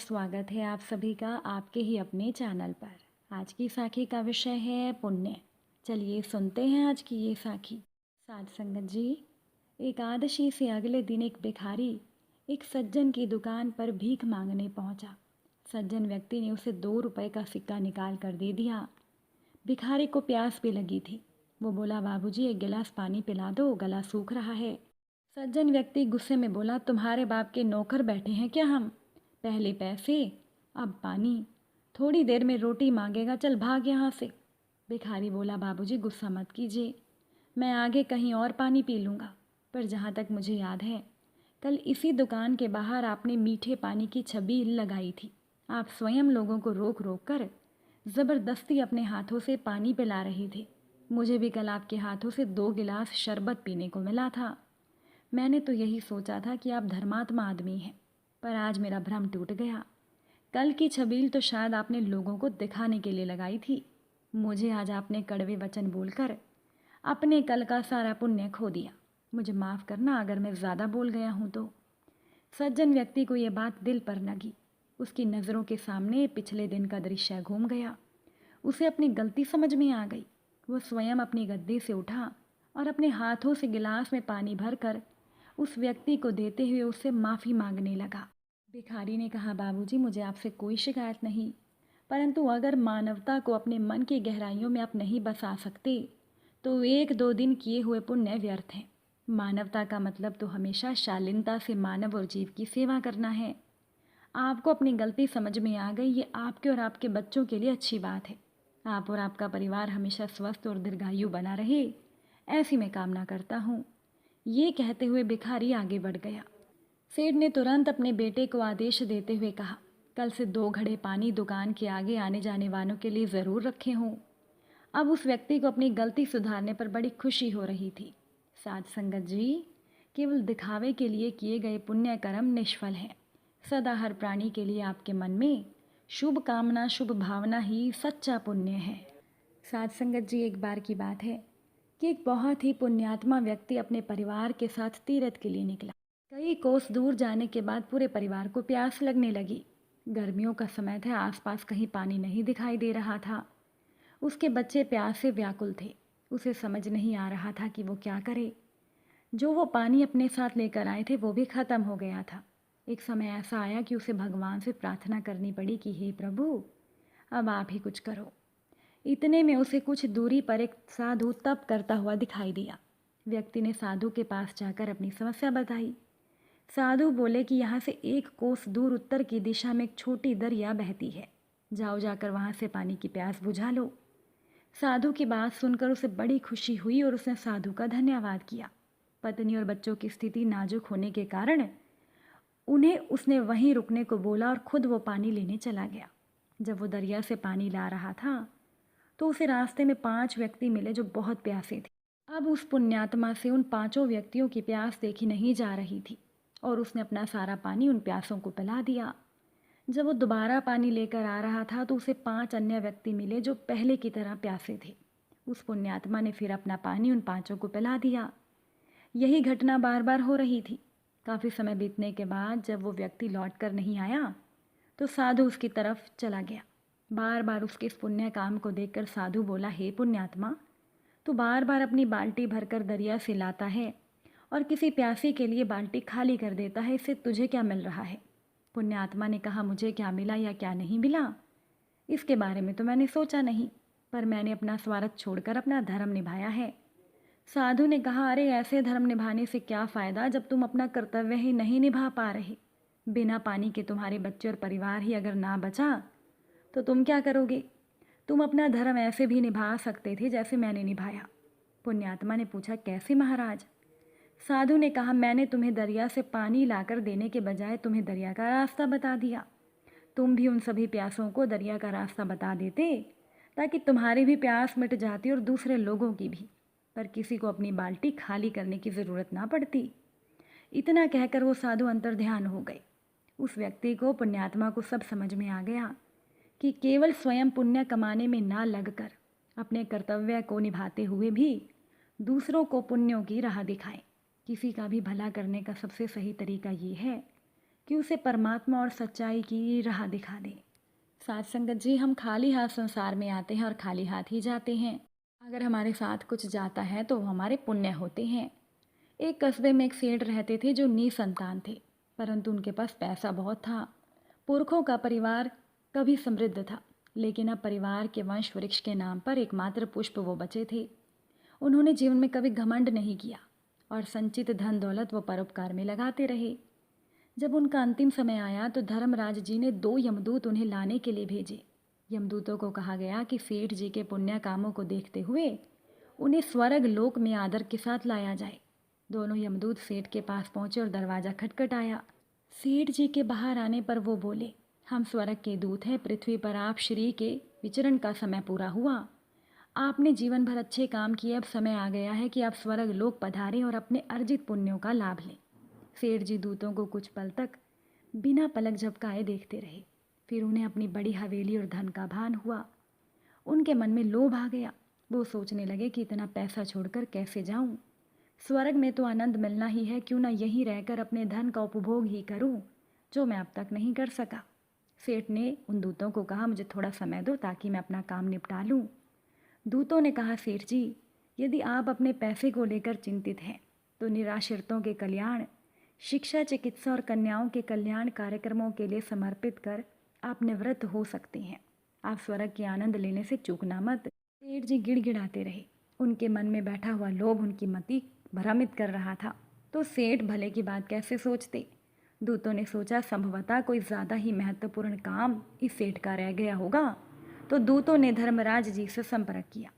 स्वागत है आप सभी का आपके ही अपने चैनल पर। आज की साखी का विषय है पुण्य। चलिए सुनते हैं आज की ये साखी। साध संगत जी, एकादशी से अगले दिन एक भिखारी एक सज्जन की दुकान पर भीख मांगने पहुंचा। सज्जन व्यक्ति ने उसे 2 रुपए का सिक्का निकाल कर दे दिया। भिखारी को प्यास भी लगी थी। वो बोला, बाबूजी एक गिलास पानी पिला दो, गला सूख रहा है। सज्जन व्यक्ति गुस्से में बोला, तुम्हारे बाप के नौकर बैठे हैं क्या हम? पहले पैसे अब पानी, थोड़ी देर में रोटी मांगेगा, चल भाग यहाँ से। भिखारी बोला, बाबूजी गुस्सा मत कीजिए, मैं आगे कहीं और पानी पी लूँगा। पर जहाँ तक मुझे याद है, कल इसी दुकान के बाहर आपने मीठे पानी की छबील लगाई थी। आप स्वयं लोगों को रोक रोक कर ज़बरदस्ती अपने हाथों से पानी पिला रहे थे। मुझे भी कल आपके हाथों से 2 गिलास शरबत पीने को मिला था। मैंने तो यही सोचा था कि आप धर्मात्मा आदमी हैं, पर आज मेरा भ्रम टूट गया। कल की छबील तो शायद आपने लोगों को दिखाने के लिए लगाई थी। मुझे आज आपने कड़वे वचन बोलकर अपने कल का सारा पुण्य खो दिया। मुझे माफ़ करना अगर मैं ज़्यादा बोल गया हूँ तो। सज्जन व्यक्ति को यह बात दिल पर लगी। उसकी नज़रों के सामने पिछले दिन का दृश्य घूम गया। उसे अपनी गलती समझ में आ गई। वह स्वयं अपनी गद्दी से उठा और अपने हाथों से गिलास में पानी भरकर उस व्यक्ति को देते हुए उससे माफ़ी मांगने लगा। भिखारी ने कहा, बाबूजी मुझे आपसे कोई शिकायत नहीं, परंतु अगर मानवता को अपने मन की गहराइयों में आप नहीं बसा सकते तो 1-2 दिन किए हुए पुण्य व्यर्थ हैं। मानवता का मतलब तो हमेशा शालीनता से मानव और जीव की सेवा करना है। आपको अपनी गलती समझ में आ गई, ये आपके और आपके बच्चों के लिए अच्छी बात है। आप और आपका परिवार हमेशा स्वस्थ और दीर्घायु बना रहे, ऐसी मैं कामना करता हूँ। ये कहते हुए भिखारी आगे बढ़ गया। सेठ ने तुरंत अपने बेटे को आदेश देते हुए कहा, कल से 2 घड़े पानी दुकान के आगे आने जाने वालों के लिए ज़रूर रखे हों। अब उस व्यक्ति को अपनी गलती सुधारने पर बड़ी खुशी हो रही थी। साध संगत जी, केवल दिखावे के लिए किए गए पुण्य कर्म निष्फल हैं। सदा हर प्राणी के लिए आपके मन में शुभ कामना, शुभ भावना ही सच्चा पुण्य है। साध संगत जी, एक बार की बात है कि एक बहुत ही पुण्यात्मा व्यक्ति अपने परिवार के साथ तीर्थ के लिए निकला। कई कोस दूर जाने के बाद पूरे परिवार को प्यास लगने लगी। गर्मियों का समय था, आसपास कहीं पानी नहीं दिखाई दे रहा था। उसके बच्चे प्यास से व्याकुल थे। उसे समझ नहीं आ रहा था कि वो क्या करे। जो वो पानी अपने साथ लेकर आए थे वो भी ख़त्म हो गया था। एक समय ऐसा आया कि उसे भगवान से प्रार्थना करनी पड़ी कि हे प्रभु, अब आप ही कुछ करो। इतने में उसे कुछ दूरी पर एक साधु तप करता हुआ दिखाई दिया। व्यक्ति ने साधु के पास जाकर अपनी समस्या बताई। साधु बोले कि यहाँ से 1 कोस दूर उत्तर की दिशा में एक छोटी दरिया बहती है, जाओ जाकर वहाँ से पानी की प्यास बुझा लो। साधु की बात सुनकर उसे बड़ी खुशी हुई और उसने साधु का धन्यवाद किया। पत्नी और बच्चों की स्थिति नाजुक होने के कारण उन्हें उसने वहीं रुकने को बोला और खुद वो पानी लेने चला गया। जब वो दरिया से पानी ला रहा था तो उसे रास्ते में 5 व्यक्ति मिले जो बहुत प्यासे थे। अब उस पुण्यात्मा से उन 5 व्यक्तियों की प्यास देखी नहीं जा रही थी और उसने अपना सारा पानी उन प्यासों को पिला दिया। जब वो दोबारा पानी लेकर आ रहा था तो उसे 5 अन्य व्यक्ति मिले जो पहले की तरह प्यासे थे। उस पुण्यात्मा ने फिर अपना पानी उन 5 को पिला दिया। यही घटना बार बार हो रही थी। काफ़ी समय बीतने के बाद जब वो व्यक्ति लौट कर नहीं आया तो साधु उसकी तरफ चला गया। बार बार उसके इस पुण्य काम को देखकर साधु बोला, हे पुण्यात्मा, तू बार बार अपनी बाल्टी भरकर दरिया से लाता है और किसी प्यासी के लिए बाल्टी खाली कर देता है, इससे तुझे क्या मिल रहा है? पुण्यात्मा ने कहा, मुझे क्या मिला या क्या नहीं मिला इसके बारे में तो मैंने सोचा नहीं, पर मैंने अपना स्वार्थ छोड़कर अपना धर्म निभाया है। साधु ने कहा, अरे ऐसे धर्म निभाने से क्या फ़ायदा जब तुम अपना कर्तव्य ही नहीं निभा पा रहे। बिना पानी के तुम्हारे बच्चे और परिवार ही अगर ना बचा तो तुम क्या करोगे? तुम अपना धर्म ऐसे भी निभा सकते थे जैसे मैंने निभाया। पुण्यात्मा ने पूछा, कैसे महाराज? साधु ने कहा, मैंने तुम्हें दरिया से पानी लाकर देने के बजाय तुम्हें दरिया का रास्ता बता दिया। तुम भी उन सभी प्यासों को दरिया का रास्ता बता देते ताकि तुम्हारी भी प्यास मिट जाती और दूसरे लोगों की भी, पर किसी को अपनी बाल्टी खाली करने की ज़रूरत ना पड़ती। इतना कहकर वो साधु अंतर्ध्यान हो गए। उस व्यक्ति को, पुण्यात्मा को सब समझ में आ गया कि केवल स्वयं पुण्य कमाने में ना लगकर अपने कर्तव्य को निभाते हुए भी दूसरों को पुण्यों की राह दिखाएं। किसी का भी भला करने का सबसे सही तरीका ये है कि कि उसे परमात्मा और सच्चाई की राह दिखा दे। साथ संगत जी, हम खाली हाथ संसार में आते हैं और खाली हाथ ही जाते हैं। अगर हमारे साथ कुछ जाता है तो वो हमारे पुण्य होते हैं। एक कस्बे में एक सेठ रहते थे जो निसंतान थे, परंतु उनके पास पैसा बहुत था। पुरखों का परिवार कभी समृद्ध था, लेकिन अब परिवार के वंश वृक्ष के नाम पर एकमात्र पुष्प वो बचे थे। उन्होंने जीवन में कभी घमंड नहीं किया और संचित धन दौलत वो परोपकार में लगाते रहे। जब उनका अंतिम समय आया तो धर्मराज जी ने 2 यमदूत उन्हें लाने के लिए भेजे। यमदूतों को कहा गया कि सेठ जी के पुण्य कामों को देखते हुए उन्हें स्वर्ग लोक में आदर के साथ लाया जाए। दोनों यमदूत सेठ के पास पहुंचे और दरवाज़ा खटखटाया। सेठ जी के बाहर आने पर वो बोले, हम स्वर्ग के दूत हैं, पृथ्वी पर आप श्री के विचरण का समय पूरा हुआ। आपने जीवन भर अच्छे काम किए, अब समय आ गया है कि आप स्वर्ग लोक पधारें और अपने अर्जित पुण्यों का लाभ लें। सेठ जी दूतों को कुछ पल तक बिना पलक झपकाए देखते रहे। फिर उन्हें अपनी बड़ी हवेली और धन का भान हुआ। उनके मन में लोभ आ गया। वो सोचने लगे कि इतना पैसा छोड़कर कैसे जाऊं। स्वर्ग में तो आनंद मिलना ही है, क्यों ना यहीं रहकर अपने धन का उपभोग ही करूं, जो मैं अब तक नहीं कर सका। सेठ ने उन दूतों को कहा, मुझे थोड़ा समय दो ताकि मैं अपना काम निपटा लूं। दूतों ने कहा, सेठ जी, यदि आप अपने पैसे को लेकर चिंतित हैं तो निराश्रितों के कल्याण, शिक्षा, चिकित्सा और कन्याओं के कल्याण कार्यक्रमों के लिए समर्पित कर आप निवृत्त हो सकते हैं। आप स्वर्ग के आनंद लेने से चूकना मत। सेठ जी गिड़गिड़ाते रहे। उनके मन में बैठा हुआ लोभ उनकी मति भ्रमित कर रहा था। तो सेठ भले की बात कैसे सोचते। दूतों ने सोचा, संभवतः कोई ज़्यादा ही महत्वपूर्ण काम इस सेठ का रह गया होगा। तो दूतों ने धर्मराज जी से संपर्क किया।